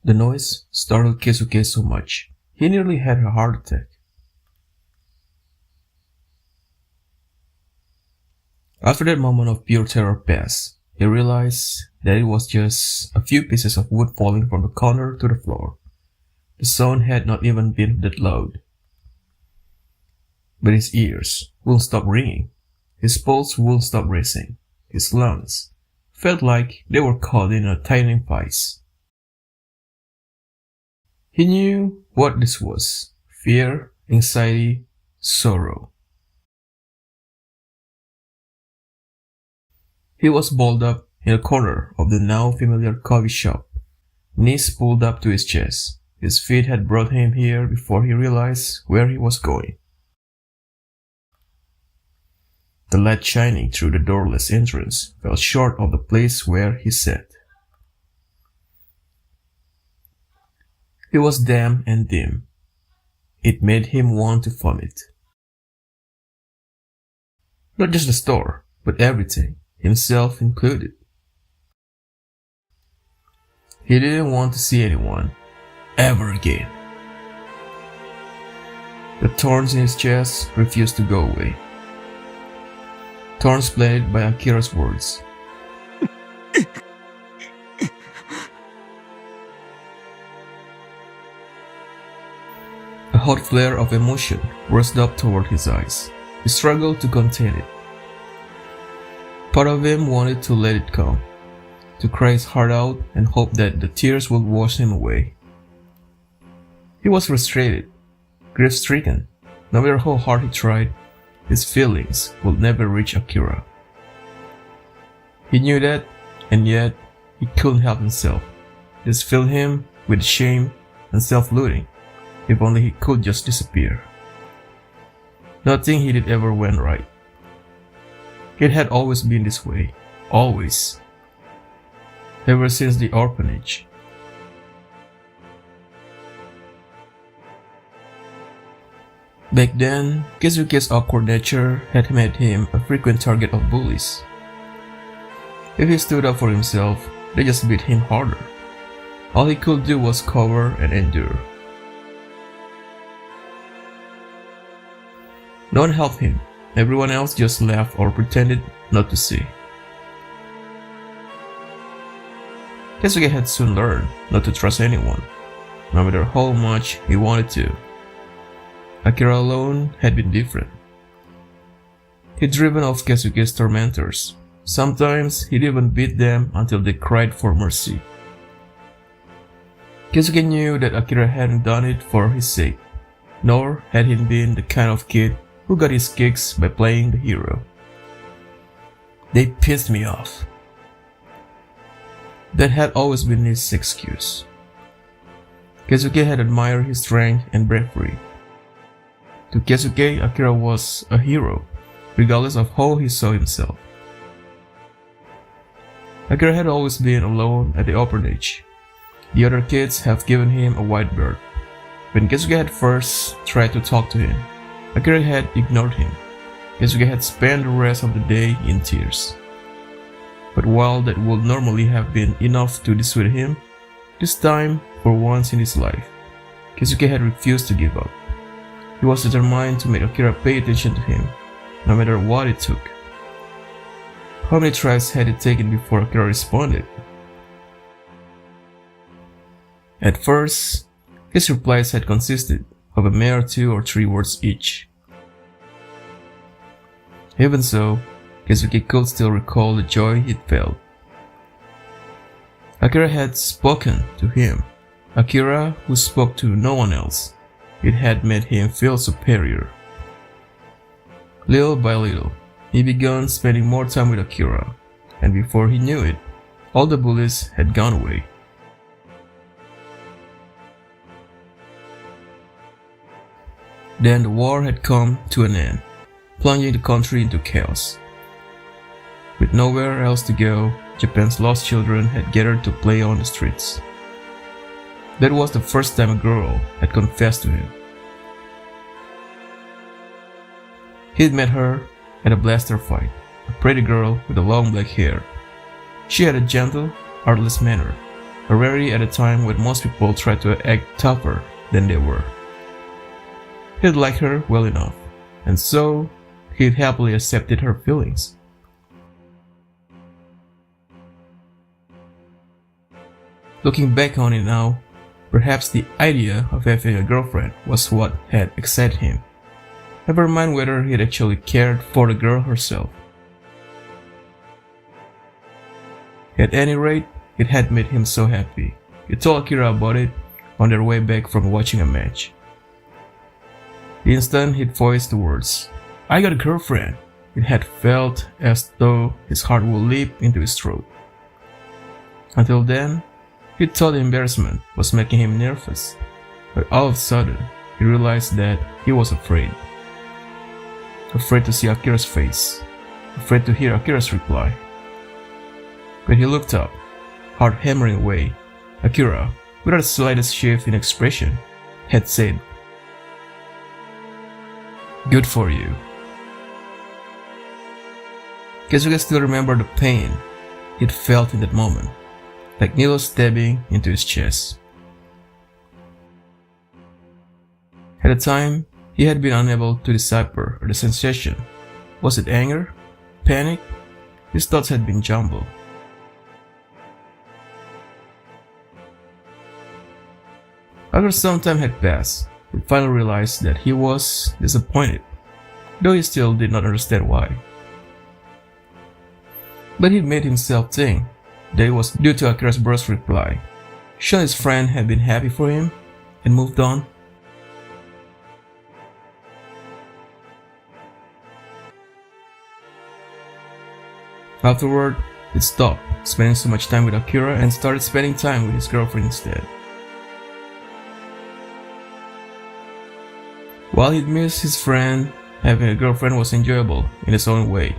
The noise startled Keisuke so much, he nearly had a heart attack. After that moment of pure terror passed, he realized that it was just a few pieces of wood falling from the corner to the floor. The sound had not even been that loud. But his ears wouldn't stop ringing, his pulse wouldn't stop racing, his lungs felt like they were caught in a tightening vice. He knew what this was: fear, anxiety, sorrow. He was balled up in a corner of the now familiar coffee shop, knees pulled up to his chest. His feet had brought him here before he realized where he was going. The light shining through the doorless entrance fell short of the place where he sat. It was damp and dim. It made him want to vomit. Not just the store, but everything, himself included. He didn't want to see anyone, ever again. The thorns in his chest refused to go away. Thorns planted by Akira's words. A hot flare of emotion rose up toward his eyes. He struggled to contain it. Part of him wanted to let it come, to cry his heart out and hope that the tears would wash him away. He was frustrated, grief-stricken. No matter how hard he tried, his feelings would never reach Akira. He knew that, and yet he couldn't help himself. This filled him with shame and self-loathing. If only he could just disappear. Nothing he did ever went right. It had always been this way. Always. Ever since the orphanage. Back then, Keisuke's awkward nature had made him a frequent target of bullies. If he stood up for himself, they just beat him harder. All he could do was cover and endure. No one helped him. Everyone else just laughed or pretended not to see. Keisuke had soon learned not to trust anyone, no matter how much he wanted to. Akira alone had been different. He'd driven off Keisuke's tormentors. Sometimes he'd even beat them until they cried for mercy. Keisuke knew that Akira hadn't done it for his sake, nor had he been the kind of kid who got his kicks by playing the hero. They pissed me off. That had always been his excuse. Keisuke had admired his strength and bravery. To Keisuke, Akira was a hero, regardless of how he saw himself. Akira had always been alone at the orphanage. The other kids have given him a white bird. When Keisuke had first tried to talk to him, Akira had ignored him. Keisuke had spent the rest of the day in tears. But while that would normally have been enough to dissuade him, this time, for once in his life, Keisuke had refused to give up. He was determined to make Akira pay attention to him, no matter what it took. How many tries had it taken before Akira responded? At first, his replies had consisted of a mere 2 or 3 words each. Even so, Keisuke could still recall the joy it felt. Akira had spoken to him. Akira, who spoke to no one else. It had made him feel superior. Little by little, he began spending more time with Akira, and before he knew it, all the bullies had gone away. Then the war had come to an end, plunging the country into chaos. With nowhere else to go, Japan's lost children had gathered to play on the streets. That was the first time a girl had confessed to him. He'd met her at a blaster fight, a pretty girl with a long black hair. She had a gentle, artless manner, a rarity at a time when most people tried to act tougher than they were. He'd liked her well enough, and so he'd happily accepted her feelings. Looking back on it now, perhaps the idea of having a girlfriend was what had excited him. Never mind whether he'd actually cared for the girl herself. At any rate, it had made him so happy. He told Akira about it on their way back from watching a match. The instant he'd voiced the words, "I got a girlfriend," it had felt as though his heart would leap into his throat. Until then, he thought the embarrassment was making him nervous, but all of a sudden, he realized that he was afraid. Afraid to see Akira's face, afraid to hear Akira's reply. When he looked up, heart hammering away, Akira, without the slightest shift in expression, had said, "Good for you." Keisuke still remembered the pain he'd felt in that moment, like needles stabbing into his chest. At the time, he had been unable to decipher the sensation. Was it anger? Panic? His thoughts had been jumbled. After some time had passed, he finally realized that he was disappointed, though he still did not understand why. But he made himself think that it was due to Akira's brusque reply. Should his friend have been happy for him and moved on? Afterward, he stopped spending so much time with Akira and started spending time with his girlfriend instead. While he'd miss his friend, having a girlfriend was enjoyable in its own way.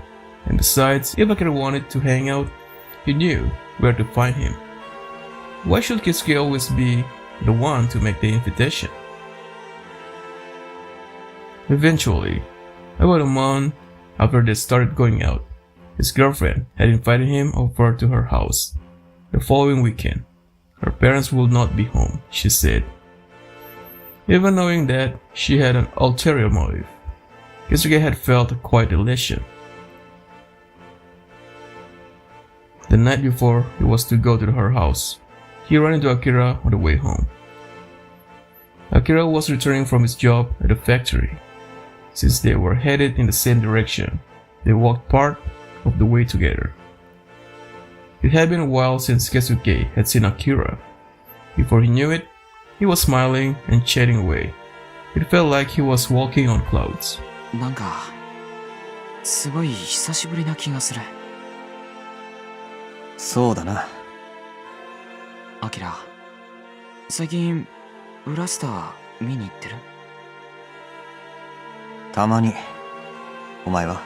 And besides, if Akira wanted to hang out, he knew where to find him. Why should Keisuke always be the one to make the invitation? Eventually, about a month after they started going out, his girlfriend had invited him over to her house. The following weekend, her parents would not be home, she said. Even knowing that she had an ulterior motive, Keisuke had felt a quiet elation. The night before he was to go to her house, he ran into Akira on the way home. Akira was returning from his job at the factory. Since they were headed in the same direction, they walked part of the way together. It had been a while since Keisuke had seen Akira. Before he knew it, he was smiling and chatting away. It felt like he was walking on clouds. なんかすごい久しぶりな気がする。そうだな。アキラ、最近ブラスター見に行ってる？たまに。お前は？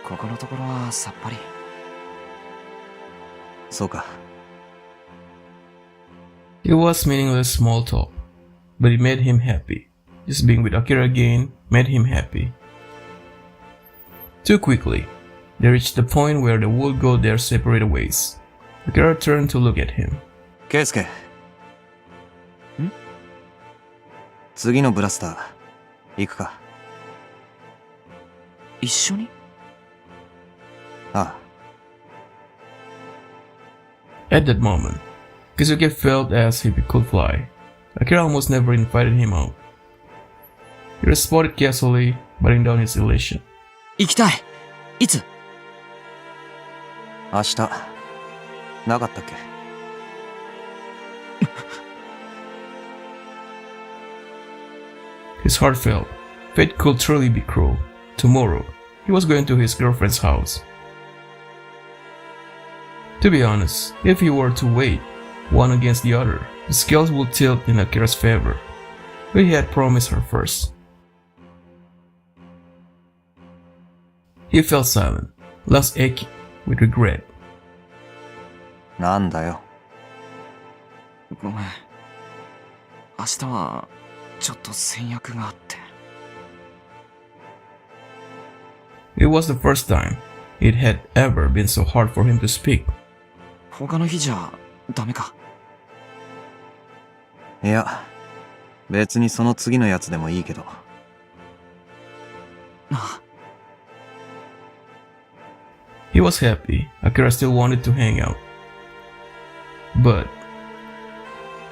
ここのところはさっぱり。そうか。 It was meaningless small talk, but it made him happy. Just being with Akira again made him happy. Too quickly, they reached the point where they would go their separate ways. Akira turned to look at him. ケイスケ。ん？次のブラスター、行くか。一緒に？ああ。 At that moment, Keisuke felt as if he could fly. Akira almost never invited him out. He responded casually, biting down his elation. 行きたい。いつ？明日。なかったっけ？ His heart felt. Fate could truly be cruel. Tomorrow, he was going to his girlfriend's house. To be honest, if he were to wait, one against the other, the scales would tilt in Akira's favor. But he had promised her first. He fell silent, lost aching with regret. なんだよ。ごめん。明日はちょっと先約があって。It was the first time it had ever been so hard for him to speak. 他の日じゃダメか。いや、別にその次のやつでもいいけど。なあ。He was happy Akira still wanted to hang out. But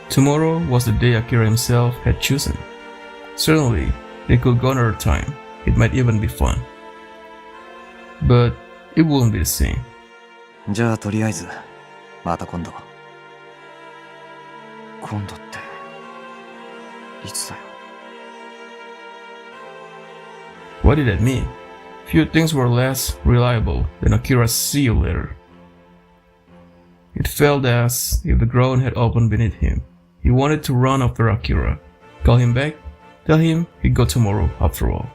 tomorrow was the day Akira himself had chosen. Certainly, they could go another time. It might even be fun. But it wouldn't be the same. じゃあとりあえず、また今度。今度って、いつだよ。What did that mean? Few things were less reliable than Akira's "see you later." It felt as if the ground had opened beneath him. He wanted to run after Akira, call him back, tell him he'd go tomorrow after all.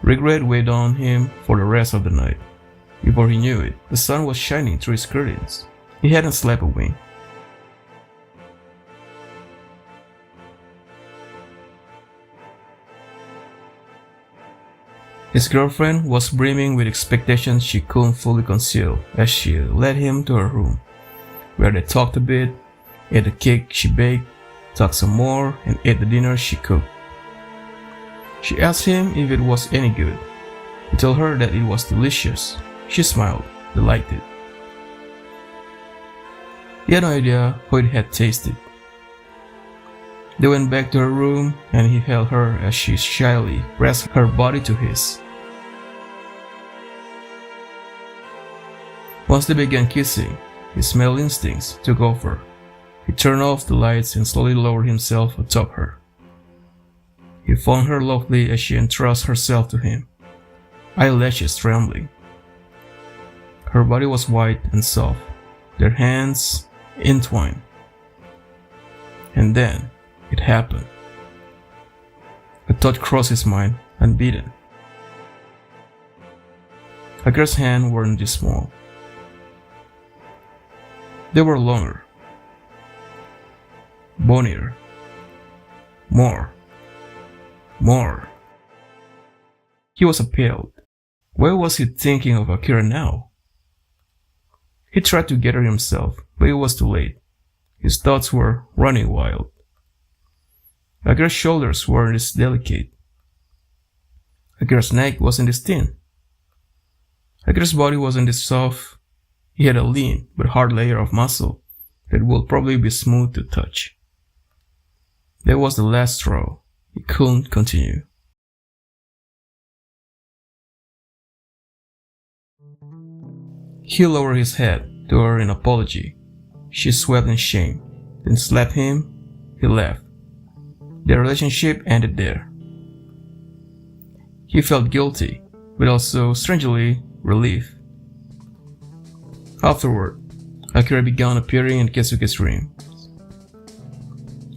Regret weighed on him for the rest of the night. Before he knew it, the sun was shining through his curtains. He hadn't slept a wink. His girlfriend was brimming with expectations she couldn't fully conceal as she led him to her room, where they talked a bit, ate the cake she baked, talked some more, and ate the dinner she cooked. She asked him if it was any good. He told her that it was delicious. She smiled, delighted. He had no idea how it had tasted. They went back to her room and he held her as she shyly pressed her body to his. Once they began kissing, his smell instincts took over. He turned off the lights and slowly lowered himself atop her. He found her lovely as she entrusted herself to him, eyelashes trembling. Her body was white and soft, their hands entwined. And then it happened. A thought crossed his mind, unbidden. Akira's hands weren't this small. They were longer, bonier, more. He was appalled. Why was he thinking of Akira now? He tried to gather himself, but it was too late. His thoughts were running wild. Akira's shoulders weren't this delicate. Akira's neck wasn't this thin. Akira's body wasn't this soft. He had a lean but hard layer of muscle that would probably be smooth to touch. That was the last straw. He couldn't continue. He lowered his head to her in apology. She swept in shame, then slapped him. He left. Their relationship ended there. He felt guilty, but also strangely relieved. Afterward, Akira began appearing in Keisuke's dream.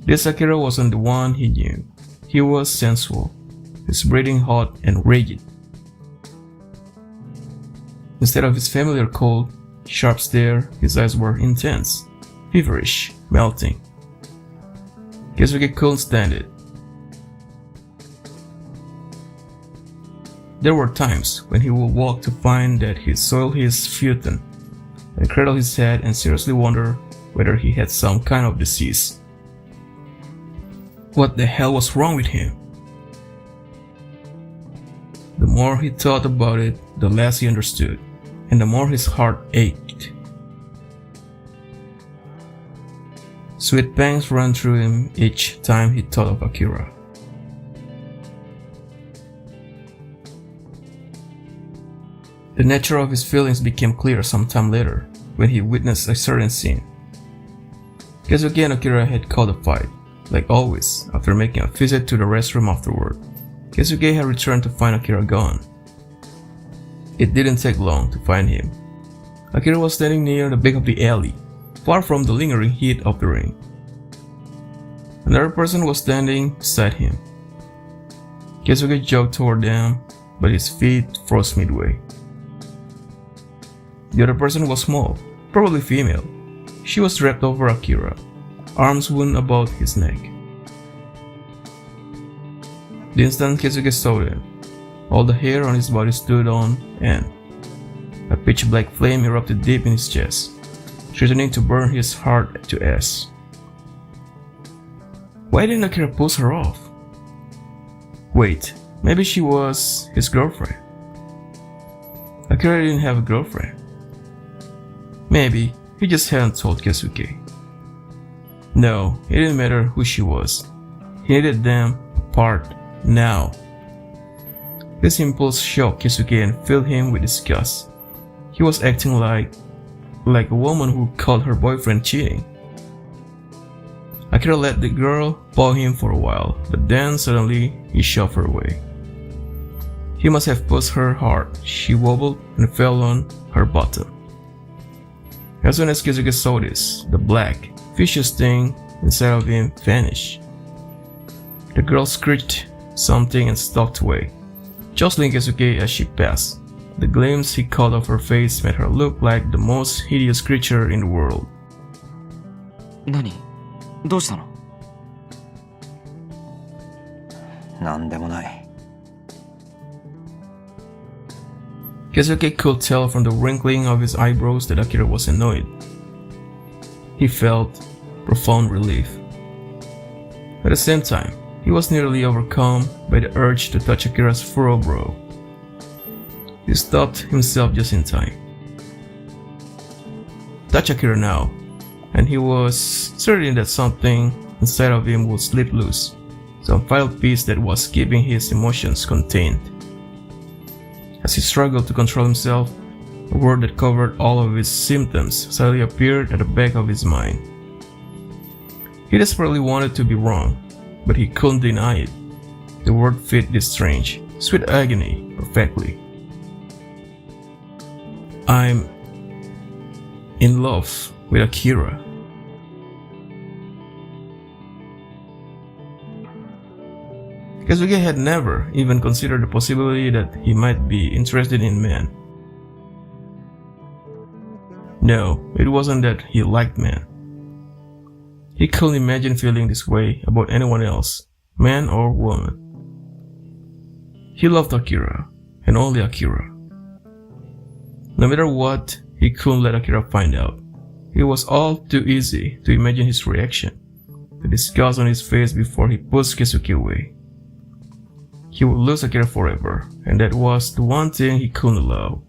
This Akira wasn't the one he knew. He was sensual, his breathing hot and rigid. Instead of his familiar cold, sharp stare, his eyes were intense, feverish, melting. Keisuke couldn't stand it. There were times when he would walk to find that he soiled his futon, and cradle his head and seriously wonder whether he had some kind of disease. What the hell was wrong with him? The more he thought about it, the less he understood, and the more his heart ached. Sweet pangs ran through him each time he thought of Akira. The nature of his feelings became clear sometime later when he witnessed a certain scene. Keisuke and Akira had caught a fight, like always. After making a visit to the restroom afterward, Keisuke had returned to find Akira gone. It didn't take long to find him. Akira was standing near the back of the alley, far from the lingering heat of the rain. Another person was standing beside him. Keisuke jogged toward them, but his feet froze midway. The other person was small, probably female. She was draped over Akira, arms wound about his neck. The instant Keisuke saw them, all the hair on his body stood on end. A pitch black flame erupted deep in his chest, threatening to burn his heart to ash. Why didn't Akira push her off? Wait, maybe she was his girlfriend. Akira didn't have a girlfriend. Maybe he just hadn't told Keisuke. No, it didn't matter who she was. He needed them apart now. This impulse shocked Keisuke and filled him with disgust. He was acting like a woman who caught her boyfriend cheating. Akira let the girl paw him for a while, but then suddenly he shoved her away. He must have pushed her hard. She wobbled and fell on her bottom. As soon as Keisuke saw this, the black, vicious thing inside of him vanished. The girl screeched something and stalked away, jostling Keisuke as she passed. The glimpse he caught of her face made her look like the most hideous creature in the world. 何？どうしたの？なんでもない。Keisuke could tell from the wrinkling of his eyebrows that Akira was annoyed. He felt profound relief. At the same time, he was nearly overcome by the urge to touch Akira's furrowed brow. He stopped himself just in time. Touch Akira now, and he was certain that something inside of him would slip loose, some vital piece that was keeping his emotions contained. As he struggled to control himself, a word that covered all of his symptoms suddenly appeared at the back of his mind. He desperately wanted to be wrong, but he couldn't deny it. The word fit this strange, sweet agony perfectly. I'm in love with Akira. Keisuke had never even considered the possibility that he might be interested in men. No, it wasn't that he liked men. He couldn't imagine feeling this way about anyone else, man or woman. He loved Akira, and only Akira. No matter what, he couldn't let Akira find out. It was all too easy to imagine his reaction, the disgust on his face before he pushed Keisuke away. He would lose Akira forever, and that was the one thing he couldn't allow.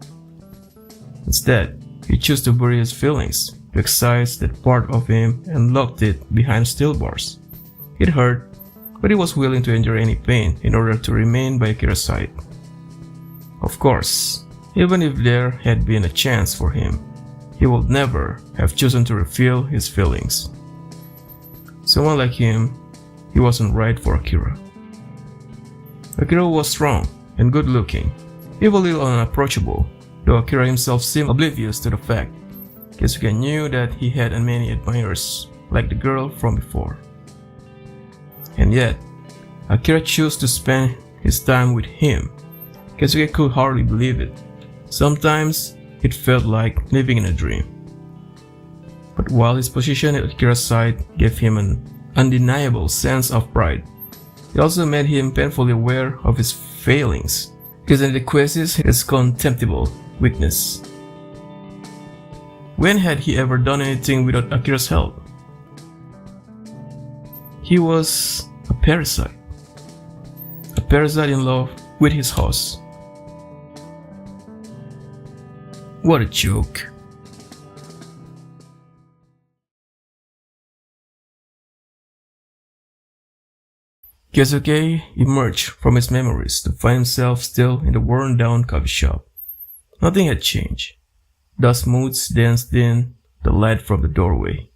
Instead, he chose to bury his feelings, to excise that part of him and locked it behind steel bars. It hurt, but he was willing to endure any pain in order to remain by Akira's side. Of course, even if there had been a chance for him, he would never have chosen to reveal his feelings. Someone like him, he wasn't right for Akira. Akira was strong and good-looking, even a little unapproachable, though Akira himself seemed oblivious to the fact. Keisuke knew that he had many admirers, like the girl from before. And yet, Akira chose to spend his time with him. Keisuke could hardly believe it. Sometimes, it felt like living in a dream. But while his position at Akira's side gave him an undeniable sense of pride, it also made him painfully aware of his failings, his inadequacies, his contemptible weakness. When had he ever done anything without Akira's help? He was a parasite in love with his host. What a joke. Keisuke emerged from his memories to find himself still in the worn-down coffee shop. Nothing had changed. Dust motes danced in the light from the doorway.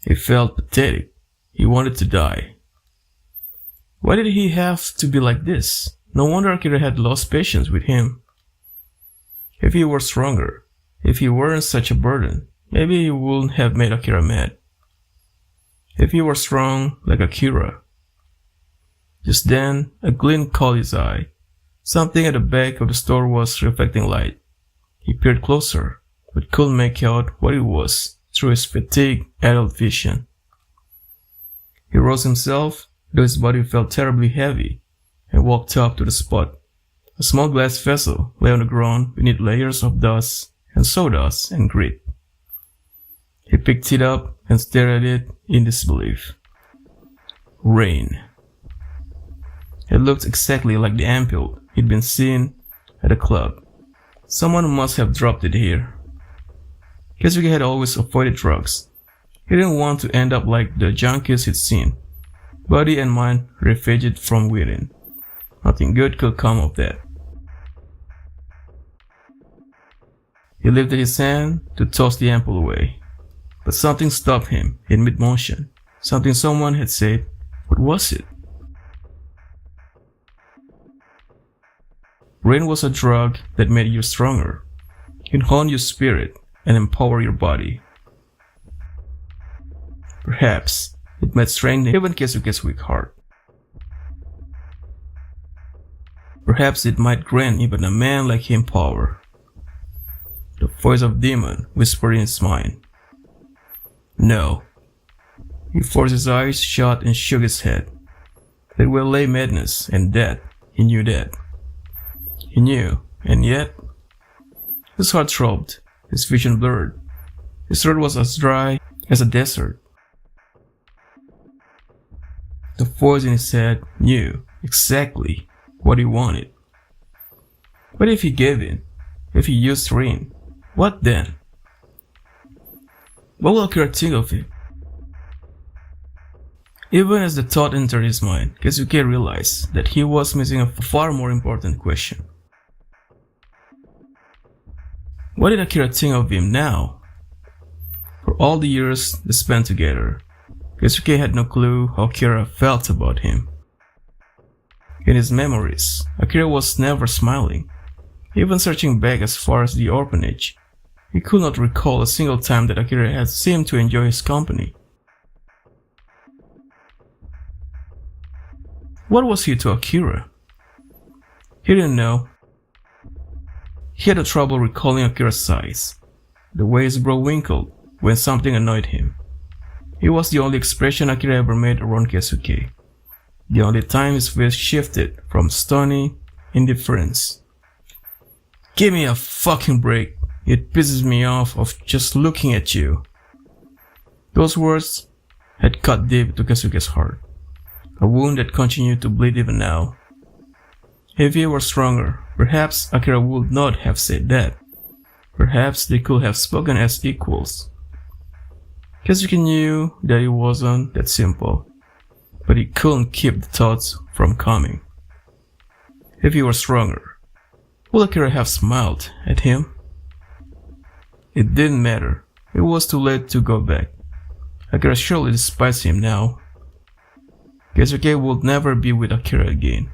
He felt pathetic. He wanted to die. Why did he have to be like this? No wonder Akira had lost patience with him. If he were stronger, if he weren't such a burden, maybe he wouldn't have made Akira mad. If he were strong like Akira. Just then, a glint caught his eye. Something at the back of the store was reflecting light. He peered closer, but couldn't make out what it was through his fatigued adult vision. He rose himself, though his body felt terribly heavy, and walked up to the spot. A small glass vessel lay on the ground beneath layers of dust and sawdust and grit. He picked it up and stared at it in disbelief. Rain. It looked exactly like the ampoule he'd been seeing at the club. Someone must have dropped it here. Keisuke had always avoided drugs. He didn't want to end up like the junkies he'd seen. Body and mind ravaged from within. Nothing good could come of that. He lifted his hand to toss the ampoule away. But something stopped him in mid-motion. Something someone had said. What was it? Rain was a drug that made you stronger. It honed your spirit and empowered your body. Perhaps it might strengthen even Keisuke's weak heart. Perhaps it might grant even a man like him power. The voice of demon whispered in his mind. No. He forced his eyes shut and shook his head. There will lay madness and death. He knew that. He knew, and yet his heart throbbed, his vision blurred. His throat was as dry as a desert. The voice in his head knew exactly what he wanted. But if he gave in, if he used rain, what then? What will Akira think of it? Even as the thought entered his mind, Keisuke realized that he was missing a far more important question. What did Akira think of him now? For all the years they spent together, Keisuke had no clue how Akira felt about him. In his memories, Akira was never smiling. Even searching back as far as the orphanage, he could not recall a single time that Akira had seemed to enjoy his company. What was he to Akira? He didn't know. He had trouble recalling Akira's size, the way his brow winkled when something annoyed him. It was the only expression Akira ever made around Keisuke, the only time his face shifted from stony indifference. Give me a fucking break, it pisses me off of just looking at you. Those words had cut deep into Keisuke's heart, a wound that continued to bleed even now. If he were stronger, perhaps Akira would not have said that. Perhaps they could have spoken as equals. Keisuke knew that it wasn't that simple, but he couldn't keep the thoughts from coming. If he were stronger, would Akira have smiled at him? It didn't matter. It was too late to go back. Akira surely despised him now. Keisuke would never be with Akira again.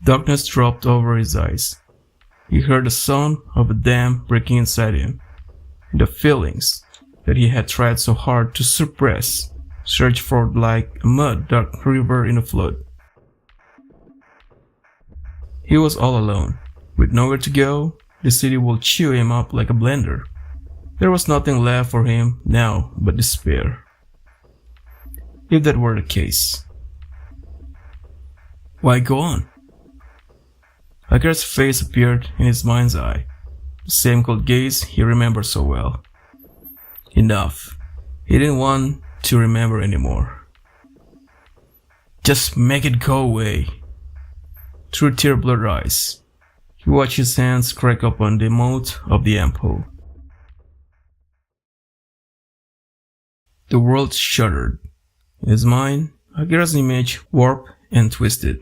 Darkness dropped over his eyes. He heard the sound of a dam breaking inside him, and the feelings that he had tried so hard to suppress surged forth like a mud-dark river in a flood. He was all alone, with nowhere to go the city will chew him up like a blender. There was nothing left for him now but despair. If that were the case, why go on? Akira's face appeared in his mind's eye, the same cold gaze he remembered so well. Enough. He didn't want to remember anymore. Just make it go away. Through tear-blurred eyes, he watched his hands crack open the mouth of the ampoule. The world shuddered. In his mind, Akira's image warped and twisted.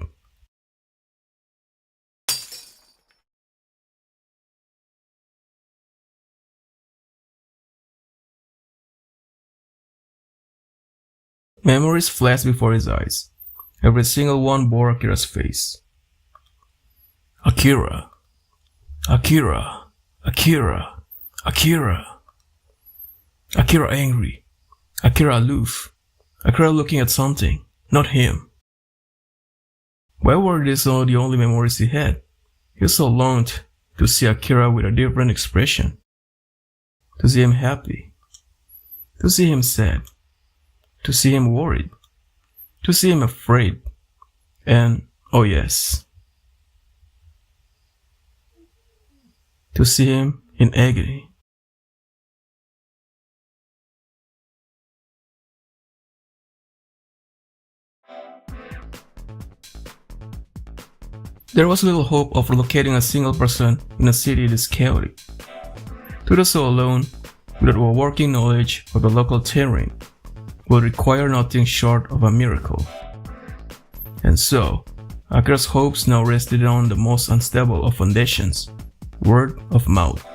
Memories flashed before his eyes. Every single one bore Akira's face. Akira. Akira. Akira. Akira. Akira angry. Akira aloof. Akira looking at something, not him. Why were these all the only memories he had? He so longed to see Akira with a different expression. To see him happy. To see him sad. To see him worried. To see him afraid. And, oh yes, to see him in agony. There was little hope of locating a single person in a city this chaotic. To do so alone, without a working knowledge of the local terrain, would require nothing short of a miracle. And so, Akira's hopes now rested on the most unstable of foundations, word of mouth.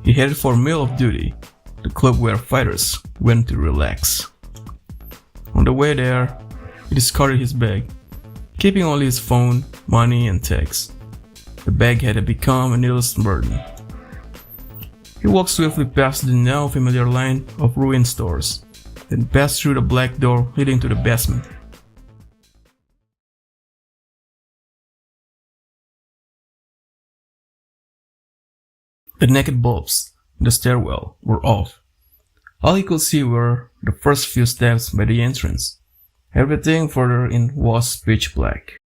He headed for Mill of Duty, the club where fighters went to relax. On the way there, he discarded his bag, keeping only his phone, money, and text. The bag had become a needless burden. He walked swiftly past the now familiar line of ruined stores, then passed through the black door leading to the basement. The naked bulbs in the stairwell were off. All he could see were the first few steps by the entrance. Everything further in was pitch black.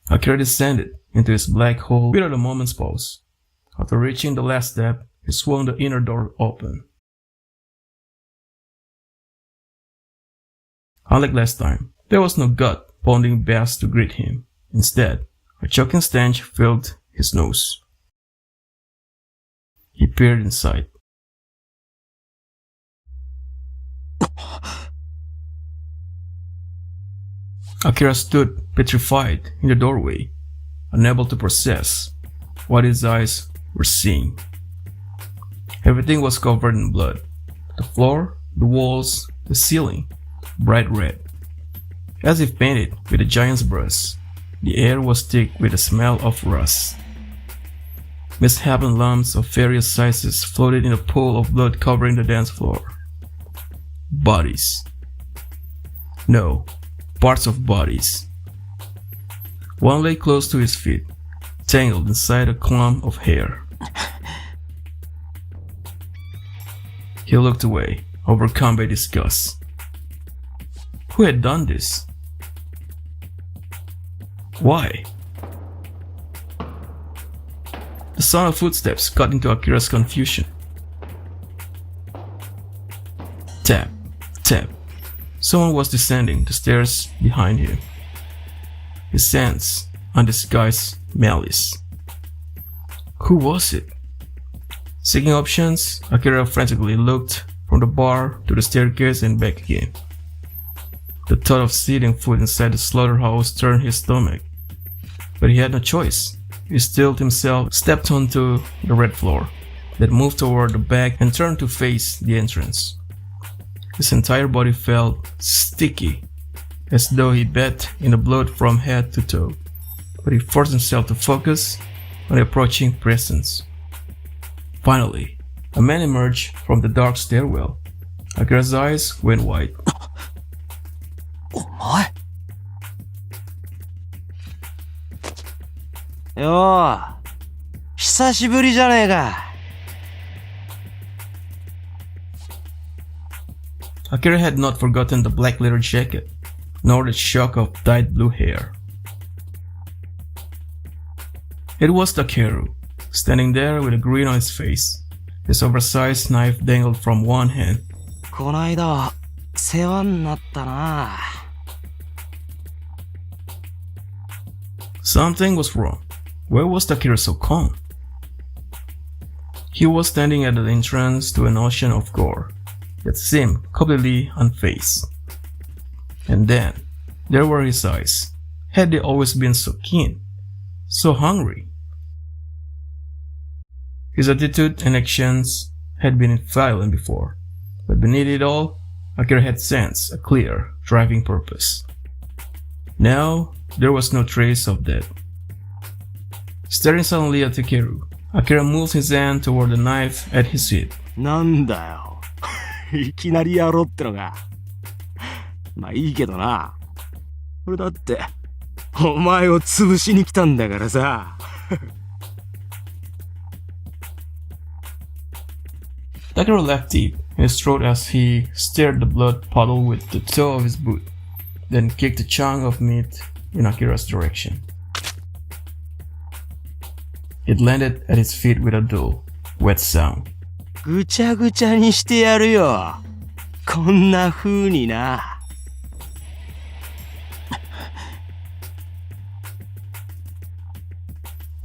Akira descended into his black hole without a moment's pause. After reaching the last step, he swung the inner door open. Unlike last time, there was no gut-pounding bass to greet him. Instead, a choking stench filled his nose. He peered inside. Akira stood petrified in the doorway, unable to process what his eyes were seeing. Everything was covered in blood. The floor, the walls, the ceiling, bright red, as if painted with a giant's brush. The air was thick with the smell of rust. Misshapen lumps of various sizes floated in a pool of blood covering the dance floor. Bodies. No, parts of bodies. One lay close to his feet, tangled inside a clump of hair. He looked away, overcome by disgust. Who had done this? Why? The sound of footsteps cut into Akira's confusion. Tap, tap. Someone was descending the stairs behind him. He sensed undisguised malice. Who was it? Seeking options, Akira frantically looked from the bar to the staircase and back again. The thought of setting foot inside the slaughterhouse turned his stomach. But he had no choice. He stilled himself, stepped onto the red floor, then moved toward the back and turned to face the entrance. His entire body felt sticky, as though he bathed in the blood from head to toe. But he forced himself to focus on the approaching presence. Finally, a man emerged from the dark stairwell. Akira's eyes went wide. お前よう、久しぶりじゃねえか。Akira had not forgotten the black leather jacket, nor the shock of dyed blue hair. It was Takeru, standing there with a grin on his face. His oversized knife dangled from one hand. こないだは世話になったな。Something was wrong. Why was Takeru so calm? He was standing at the entrance to an ocean of gore that seemed completely unfazed. And then, there were his eyes. Had they always been so keen, so hungry? His attitude and actions had been violent before, but beneath it all, Akira had sensed a clear, driving purpose. Now, there was no trace of that. Staring suddenly at Takeru, Akira moved his hand toward the knife at his feet. なんだよ。いきなりやろうってのが。まあいいけどな。俺だって、お前を潰しに来たんだからさ。Takeru laughed deep in his throat as he stirred the blood puddle with the toe of his boot, then kicked a chunk of meat in Akira's direction. It landed at his feet with a dull, wet sound. ぐちゃぐちゃにしてやるよ。こんな風にな。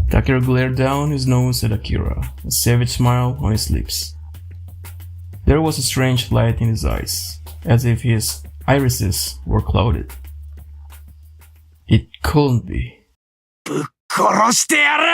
Takeru glared down his nose at Akira, a savage smile on his lips. There was a strange light in his eyes, as if his irises were clouded. It couldn't be. ぶっ殺してやる！